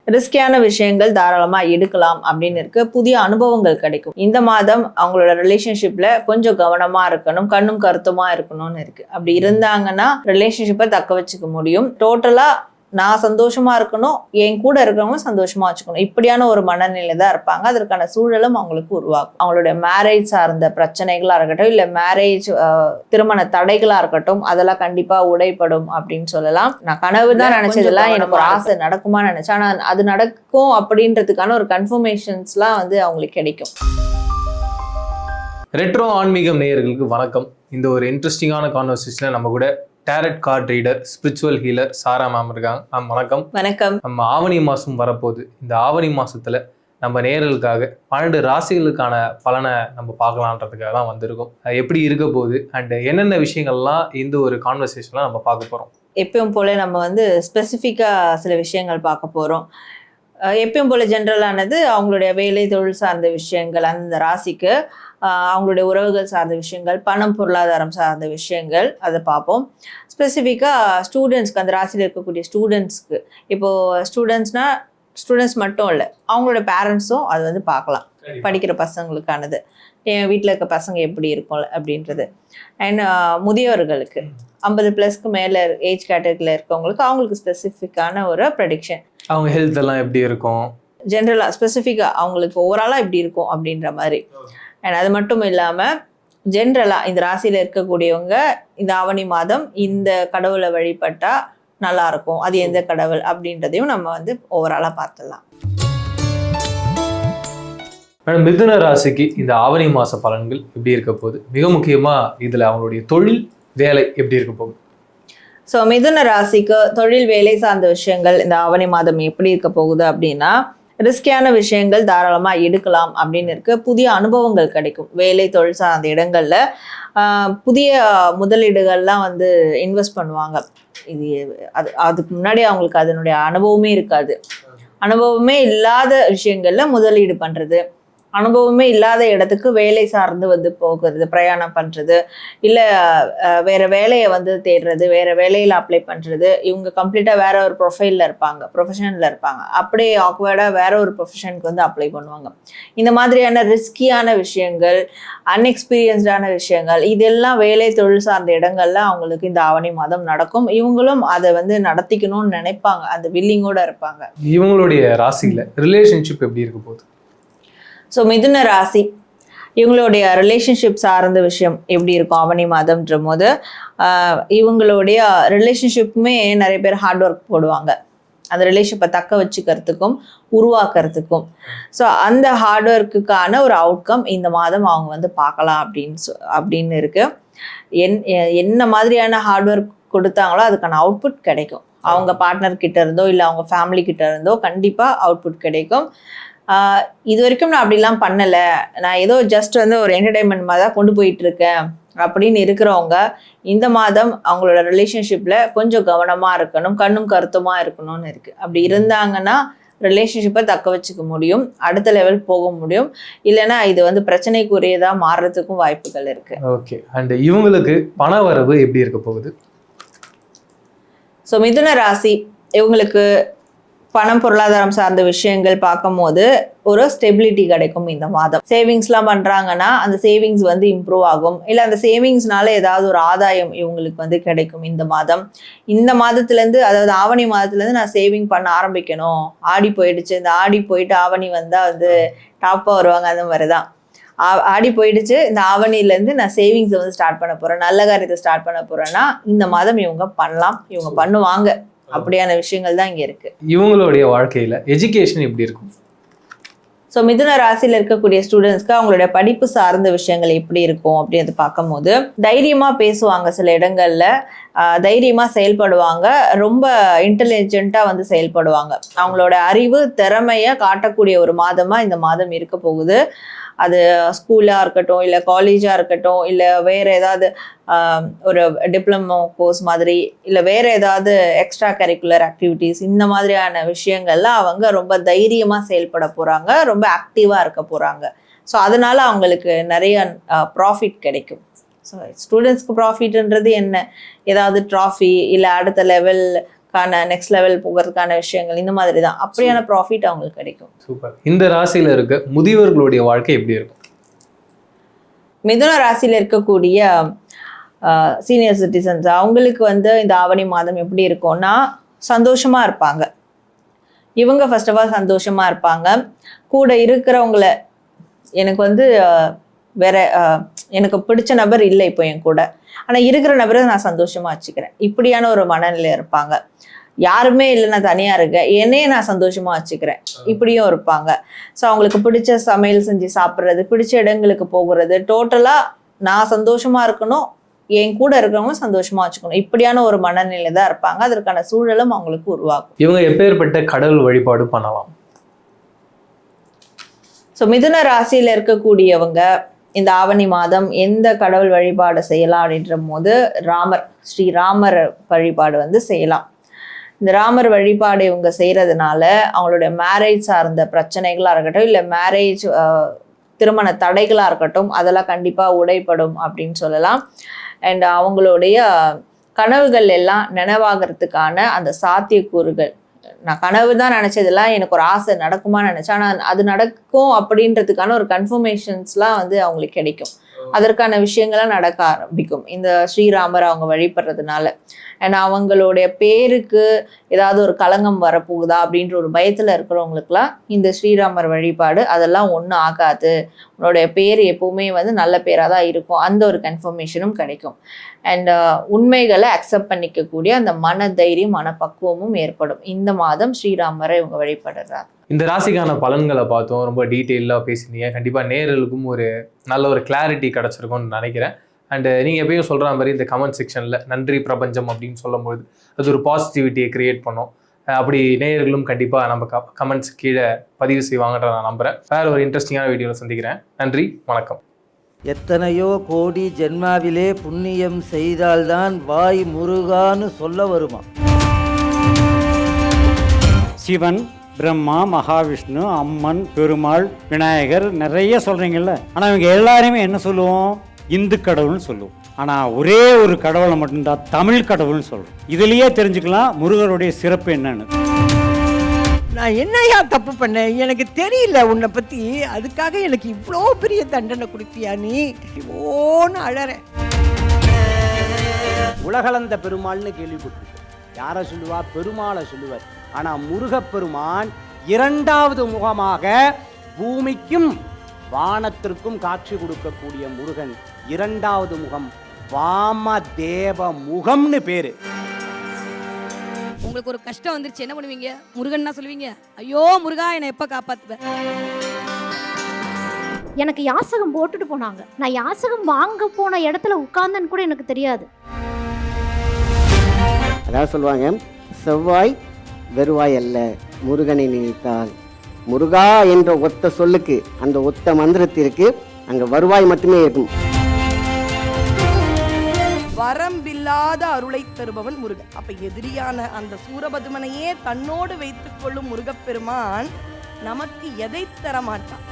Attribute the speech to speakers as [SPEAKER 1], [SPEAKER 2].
[SPEAKER 1] ரிஸ்கியான விஷயங்கள் தாராளமா எடுக்கலாம் அப்படின்னு இருக்கு. புதிய அனுபவங்கள் கிடைக்கும். இந்த மாதம் அவங்களோட ரிலேஷன்ஷிப்ல கொஞ்சம் கவனமா இருக்கணும், கண்ணும் கருத்துமா இருக்கணும்னு இருக்கு. அப்படி இருந்தாங்கன்னா ரிலேஷன்ஷிப்பை தக்க வச்சுக்க முடியும். டோட்டலா நான் சந்தோஷமா இருக்கணும், என் கூட இருக்கிறவங்க சந்தோஷமா வச்சுக்கணும், இப்படியான ஒரு மனநிலை தான் இருப்பாங்க. அதற்கான சூழலும் அவங்களுக்கு உருவாகும். அவங்களுடைய மேரேஜ் சார்ந்த பிரச்சனைகளா இருக்கட்டும், இல்ல மேரேஜ் திருமண தடைகளா இருக்கட்டும், அதெல்லாம் கண்டிப்பா உடைப்படும் அப்படின்னு சொல்லலாம். நான் கனவு தான் நினைச்சதெல்லாம் எனக்கு ஒரு ஆசை நடக்குமா நினைச்சேன். ஆனா அது நடக்கும் அப்படின்றதுக்கான ஒரு கன்ஃபர்மேஷன்ஸ்லாம் அவங்களுக்கு கிடைக்கும்.
[SPEAKER 2] ரெட்ரோ ஆன்மீகம் நேயர்களுக்கு வணக்கம். இந்த ஒரு இன்ட்ரெஸ்டிங்கான கான்வர்சேஷன்ல நம்ம கூட tarot card reader, spiritual healer Sara ma'am இருக்காங்க. மேம் வணக்கம்.
[SPEAKER 1] வணக்கம்.
[SPEAKER 2] நம்ம ஆவணி மாசம் வரப்போகுது. இந்த ஆவணி மாசத்துல நம்ம நேயர்களுக்காக 12 ராசிகளுக்கான பலனை நம்ம பார்க்கலான்றதுக்காக தான் வந்திருக்கோம். எப்படி இருக்க போகுது அண்ட் என்னென்ன விஷயங்கள்லாம் இந்த ஒரு கான்வர்சேஷன்ல நம்ம பார்க்க போறோம்.
[SPEAKER 1] எப்பயும் போல நம்ம ஸ்பெசிஃபிக்கா சில விஷயங்கள் பார்க்க போறோம். எப்பயும் போல ஜென்ரலானது அவங்களுடைய வேலை தொழில் சார்ந்த விஷயங்கள், அந்த ராசிக்கு அவங்களுடைய உறவுகள் சார்ந்த விஷயங்கள், பணம் பொருளாதாரம் சார்ந்த விஷயங்கள், அதை பார்ப்போம். ஸ்பெசிஃபிக்காக ஸ்டூடெண்ட்ஸ்க்கு, அந்த ராசியில் இருக்கக்கூடிய ஸ்டூடெண்ட்ஸ்க்கு, இப்போது ஸ்டூடெண்ட்ஸ் மட்டும் இல்லை, அவங்களோட பேரண்ட்ஸும் அது பார்க்கலாம். படிக்கிற பசங்களுக்கானது, என் வீட்டில் இருக்க பசங்க எப்படி இருக்கும் அப்படின்றது. அண்ட் முதியோர்களுக்கு 50+ மேலே ஏஜ் கேட்டகரியில் இருக்கவங்களுக்கு அவங்களுக்கு ஸ்பெசிஃபிக்கான ஒரு ப்ரெடிக்ஷன்.
[SPEAKER 2] அவங்க ஹெல்த் எல்லாம் எப்படி இருக்கும்,
[SPEAKER 1] ஜென்ரலாக ஸ்பெசிஃபிக்காக அவங்களுக்கு ஓவராலாக எப்படி இருக்கும் அப்படின்ற மாதிரி. அண்ட் அது மட்டும் இல்லாமல் ஜென்ரலாக இந்த ராசியில் இருக்கக்கூடியவங்க இந்த ஆவணி மாதம் இந்த கடவுளை வழிபட்டா நல்லா இருக்கும், அது எந்த கடவுள் அப்படின்றதையும் நம்ம ஓவராலாக பார்த்துடலாம்.
[SPEAKER 2] மேடம், மிதுன ராசிக்கு இந்த ஆவணி மாச பலன்கள் எப்படி இருக்க போகுது? மிக முக்கியமா இதுல அவங்களுடைய தொழில் வேலை எப்படி இருக்க போகுது?
[SPEAKER 1] ஸோ மிதுன ராசிக்கு தொழில் வேலை சார்ந்த விஷயங்கள் இந்த ஆவணி மாதம் எப்படி இருக்க போகுது அப்படின்னா, ரிஸ்கியான விஷயங்கள் தாராளமா எடுக்கலாம் அப்படின்னு இருக்கு. புதிய அனுபவங்கள் கிடைக்கும். வேலை தொழில் சார்ந்த இடங்கள்ல புதிய முதலீடுகள்லாம் இன்வெஸ்ட் பண்ணுவாங்க. அதுக்கு முன்னாடி அவங்களுக்கு அதனுடைய அனுபவமே இருக்காது. அனுபவமே இல்லாத விஷயங்கள்ல முதலீடு பண்றது, அனுபவமே இல்லாத இடத்துக்கு வேலை சார்ந்து போகிறது, பிரயாணம் பண்ணுறது, இல்லை வேறு வேலையை தேடுறது, வேறு வேலையில் அப்ளை பண்ணுறது. இவங்க கம்ப்ளீட்டாக வேற ஒரு ப்ரொஃபஷனில் இருப்பாங்க. அப்படியே ஆக்வர்டாக வேற ஒரு ப்ரொஃபஷனுக்கு அப்ளை பண்ணுவாங்க. இந்த மாதிரியான ரிஸ்கியான விஷயங்கள், அன்எக்ஸ்பீரியன்ஸ்டான விஷயங்கள், இதெல்லாம் வேலை தொழில் சார்ந்த இடங்கள்ல அவங்களுக்கு இந்த ஆவணி மாதம் நடக்கும். இவங்களும் அதை நடத்திக்கணும்னு நினைப்பாங்க, அந்த வில்லிங்கோட இருப்பாங்க.
[SPEAKER 2] இவங்களுடைய ராசியில் ரிலேஷன்ஷிப் எப்படி இருக்க போகுது?
[SPEAKER 1] ஸோ மிதுன ராசி இவங்களுடைய ரிலேஷன்ஷிப் சார்ந்த விஷயம் எப்படி இருக்கும் ஆவணி மாதம்ன்ற போது, இவங்களுடைய ரிலேஷன்ஷிப்புமே நிறைய பேர் ஹார்ட் ஒர்க் போடுவாங்க, அந்த ரிலேஷன்ஷிப்பை தக்க வச்சுக்கிறதுக்கும் உருவாக்குறதுக்கும். ஸோ அந்த ஹார்ட் ஒர்க்குக்கான ஒரு அவுட்கம் இந்த மாதம் அவங்க பார்க்கலாம் அப்படின்னு இருக்கு. என்ன மாதிரியான ஹார்ட் ஒர்க் கொடுத்தாங்களோ அதுக்கான அவுட்புட் கிடைக்கும். அவங்க பார்ட்னர் கிட்ட இருந்தோ இல்லை அவங்க ஃபேமிலி கிட்ட இருந்தோ கண்டிப்பாக அவுட்புட் கிடைக்கும். இது வரைக்கும் நான் அப்படிலாம் பண்ணலை, நான் ஏதோ ஜஸ்ட் ஒரு என்டர்டைன்மெண்ட் மாதிரி தான் கொண்டு போயிட்டு இருக்கேன் அப்படின்னு இருக்கிறவங்க இந்த மாதம் அவங்களோட ரிலேஷன்ஷிப்ல கொஞ்சம் கவனமா இருக்கணும், கண்ணும் கருத்துமா இருக்கணும்னு இருக்கு. அப்படி இருந்தாங்கன்னா ரிலேஷன்ஷிப்பை தக்க வச்சுக்க முடியும், அடுத்த லெவல் போக முடியும். இல்லைன்னா இது பிரச்சனைக்குரியதா மாறுறதுக்கும் வாய்ப்புகள் இருக்கு.
[SPEAKER 2] ஓகே. அண்ட் இவங்களுக்கு பண வரவு எப்படி இருக்க போகுது?
[SPEAKER 1] ஸோ மிதுன ராசி இவங்களுக்கு பணம் பொருளாதாரம் சார்ந்த விஷயங்கள் பார்க்கும்போது ஒரு ஸ்டெபிலிட்டி கிடைக்கும் இந்த மாதம். சேவிங்ஸ்லாம் பண்ணுறாங்கன்னா அந்த சேவிங்ஸ் இம்ப்ரூவ் ஆகும், இல்லை அந்த சேவிங்ஸ்னால ஏதாவது ஒரு ஆதாயம் இவங்களுக்கு கிடைக்கும் இந்த மாதம். இந்த மாதத்துலேருந்து, அதாவது ஆவணி மாதத்துலேருந்து நான் சேவிங் பண்ண ஆரம்பிக்கணும். ஆடி போயிடுச்சு, இந்த ஆடி போயிட்டு ஆவணி வந்தால் டாப்பாக வருவாங்க, அந்த மாதிரி தான். ஆடி போயிடுச்சு, இந்த ஆவணிலேருந்து நான் சேவிங்ஸை ஸ்டார்ட் பண்ண போகிறேன், நல்ல காரியத்தை ஸ்டார்ட் பண்ண போகிறேன்னா இந்த மாதம் இவங்க பண்ணலாம், இவங்க பண்ணுவாங்க. அப்படியான விஷயங்கள் தான் இங்க இருக்கு.
[SPEAKER 2] இவங்களுடைய வாழ்க்கையில எஜுகேஷன் எப்படி இருக்கும்?
[SPEAKER 1] ஸோ மிதுன ராசியில் இருக்கக்கூடிய ஸ்டூடெண்ட்ஸ்க்கு அவங்களுடைய படிப்பு சார்ந்த விஷயங்கள் எப்படி இருக்கும் அப்படின்னு பார்க்கும்போது, தைரியமா பேசுவாங்க, சில இடங்கள்ல தைரியமா செயல்படுவாங்க, ரொம்ப இன்டெலிஜென்ட்டா செயல்படுவாங்க. அவங்களோட அறிவு திறமைய காட்டக்கூடிய ஒரு மாதமா இந்த மாதம் இருக்க போகுது. அது ஸ்கூலாக இருக்கட்டும், இல்லை காலேஜாக இருக்கட்டும், இல்லை வேறு ஏதாவது ஒரு டிப்ளமோ கோர்ஸ் மாதிரி, இல்லை வேறு ஏதாவது எக்ஸ்ட்ரா கரிக்குலர் ஆக்டிவிட்டீஸ், இந்த மாதிரியான விஷயங்கள்ல அவங்க ரொம்ப தைரியமாக செயல்பட போகிறாங்க, ரொம்ப ஆக்டிவாக இருக்க போகிறாங்க. ஸோ அதனால அவங்களுக்கு நிறைய ப்ராஃபிட் கிடைக்கும். ஸோ ஸ்டூடெண்ட்ஸ்க்கு ப்ராஃபிட்ன்றது என்ன, ஏதாவது ட்ராஃபி இல்லை அடுத்த லெவல் நெக்ஸ்ட் லெவல் போகிறதுக்கான விஷயங்கள் இந்த மாதிரி தான். அப்படியான ப்ராஃபிட் அவங்களுக்கு கிடைக்கும்.
[SPEAKER 2] சூப்பர். இந்த ராசியில இருக்க முதியவர்களுடைய வாழ்க்கை எப்படி இருக்கும்?
[SPEAKER 1] மிதுன ராசியில இருக்கக்கூடிய சீனியர் சிட்டிசன்ஸ் அவங்களுக்கு வந்து இந்த ஆவணி மாதம் எப்படி இருக்கும்னா சந்தோஷமா இருப்பாங்க. இவங்க ஃபர்ஸ்ட் ஆஃப் ஆல் சந்தோஷமா இருப்பாங்க. கூட இருக்கிறவங்கள எனக்கு வந்து வேற எனக்கு பிடிச்ச நபர் இல்லை இப்போ என் கூட, ஆனால் இருக்கிற நபரை நான் சந்தோஷமா வச்சுக்கிறேன், இப்படியான ஒரு மனநிலை இருப்பாங்க. யாருமே இல்லை, நான் தனியா இருக்கேன், என்னையே நான் சந்தோஷமா வச்சுக்கிறேன், இப்படியும் இருப்பாங்க. ஸோ அவங்களுக்கு பிடிச்ச சமையல் செஞ்சு சாப்பிட்றது, பிடிச்ச இடங்களுக்கு போகிறது, டோட்டலா நான் சந்தோஷமா இருக்கணும், என் கூட இருக்கிறவங்களும் சந்தோஷமா வச்சுக்கணும், இப்படியான ஒரு மனநிலை தான் இருப்பாங்க. அதற்கான சூழலும் அவங்களுக்கு உருவாகும்.
[SPEAKER 2] இவங்க எப்பேற்பட்ட கடவுள் வழிபாடு பண்ணலாம்?
[SPEAKER 1] ஸோ மிதுன ராசியில இருக்கக்கூடியவங்க இந்த ஆவணி மாதம் எந்த கடவுள் வழிபாடு செய்யலாம் அப்படின்ற போது ஸ்ரீராமர் வழிபாடு வந்து செய்யலாம். இந்த ராமர் வழிபாடு இவங்க செய்யறதுனால அவங்களுடைய மேரேஜ் சார்ந்த பிரச்சனைகளா இருக்கட்டும், இல்லை மேரேஜ் திருமண தடைகளா இருக்கட்டும், அதெல்லாம் கண்டிப்பா உடைப்படும் அப்படின்னு சொல்லலாம். அண்ட் அவங்களுடைய கனவுகள் எல்லாம் நினைவாகிறதுக்கான அந்த சாத்தியக்கூறுகள், நான் கனவு தான் நினைச்சதெல்லாம் எனக்கு ஒரு ஆசை நடக்குமான்னு நினைச்சேன், ஆனால் அது நடக்கும் அப்படின்றதுக்கான ஒரு கன்ஃபர்மேஷன்ஸ்லாம் வந்து அவங்களுக்கு கிடைக்கும். அதற்கான விஷயங்கள்லாம் நடக்க ஆரம்பிக்கும் இந்த ஸ்ரீராமர் அவங்க வழிபடுறதுனால. அண்ட் அவங்களுடைய பேருக்கு ஏதாவது ஒரு களங்கம் வரப்போகுதா அப்படின்ற ஒரு பயத்தில் இருக்கிறவங்களுக்குலாம் இந்த ஸ்ரீராமர் வழிபாடு அதெல்லாம் ஒன்றும் ஆகாது, உன்னுடைய பேர் எப்பவுமே வந்து நல்ல பேராக தான் இருக்கும், அந்த ஒரு கன்ஃபர்மேஷனும் கிடைக்கும். அண்ட் உண்மைகளை அக்செப்ட் பண்ணிக்கக்கூடிய அந்த மன தைரியம் மனப்பக்குவமும் ஏற்படும். இந்த மாதம் ஸ்ரீராமரை இவங்க வழிபடுறாங்க.
[SPEAKER 2] இந்த ராசிக்கான பலன்களை பார்த்தோம், ரொம்ப டீட்டெயிலாக பேசினீங்க. கண்டிப்பாக நேயர்களுக்கும் ஒரு நல்ல ஒரு கிளாரிட்டி கிடச்சிருக்கும்னு நினைக்கிறேன். அண்டு நீங்கள் எப்பயும் சொல்கிற மாதிரி இந்த கமெண்ட் செக்ஷனில் நன்றி பிரபஞ்சம் அப்படின்னு சொல்லும்போது அது ஒரு பாசிட்டிவிட்டியை கிரியேட் பண்ணும். அப்படி நேயர்களும் கண்டிப்பாக நம்ம கமெண்ட்ஸ் கீழே பதிவு செய்வாங்கன்ற நான் நம்புகிறேன். வேறு ஒரு இன்ட்ரெஸ்டிங்கான வீடியோவில் சந்திக்கிறேன். நன்றி, வணக்கம்.
[SPEAKER 3] எத்தனையோ கோடி ஜென்மாவிலே புண்ணியம் செய்தால்தான் வாய் முருகான்னு சொல்ல வருமா.
[SPEAKER 4] சிவன், பிரம்மா, மகாவிஷ்ணு, அம்மன், பெருமாள், விநாயகர் நிறைய சொல்கிறீங்கல்ல, ஆனால் இவங்க எல்லாருமே என்ன சொல்லுவோம்? இந்து கடவுள்னு சொல்லுவோம். ஆனால் ஒரே ஒரு கடவுளை மட்டும்தான் தமிழ் கடவுள்னு சொல்கிறோம். இதுலேயே தெரிஞ்சுக்கலாம் முருகருடைய சிறப்பு என்னன்னு.
[SPEAKER 5] நான் என்னையா தப்பு பண்ணேன்? எனக்கு தெரியல உன்னை பற்றி, அதுக்காக எனக்கு இவ்வளோ பெரிய தண்டனை கொடுத்தியா நீ? ஓன்னு அழறேன்.
[SPEAKER 3] உலகளந்த பெருமாள்னு கேள்விப்பட்டிருக்கோம். யாரை சொல்லுவா? பெருமாளை சொல்லுவார். ஆனால் முருகப்பெருமான் இரண்டாவது முகமாக பூமிக்கும் வானத்திற்கும் காட்சி கொடுக்கக்கூடிய முருகன் இரண்டாவது முகம், வாமதேவ முகம்னு பேரு.
[SPEAKER 6] உங்களுக்கு ஒரு கஷ்டம் வந்துருச்சு, என்ன பண்ணுவீங்க? முருகன்னா சொல்லுவீங்க, ஐயோ முருகா என்னை எப்ப காப்பாத்துவ?
[SPEAKER 7] எனக்கு யாசகம் போட்டுட்டு போனாங்க, நான் யாசகம் வாங்க போன இடத்துல உட்கார்ந்தேன்னு கூட எனக்கு தெரியாது.
[SPEAKER 8] அதாவது சொல்லுவாங்க, செவ்வாய் வெறுவாய் அல்ல, முருகனை நினைத்தால். முருகா என்ற ஒத்த சொல்லுக்கு, அந்த ஒத்த மந்திரத்திற்கு அங்க வருவாய் மட்டுமே இருக்கும்.
[SPEAKER 5] வரம்பில்லாத அருளை தருபவன் முருகன். அப்ப எதிரியான அந்த சூரபதுமனையே தன்னோடு வைத்துக் கொள்ளும் முருகப்பெருமான் நமக்கு எதை தர மாட்டான்?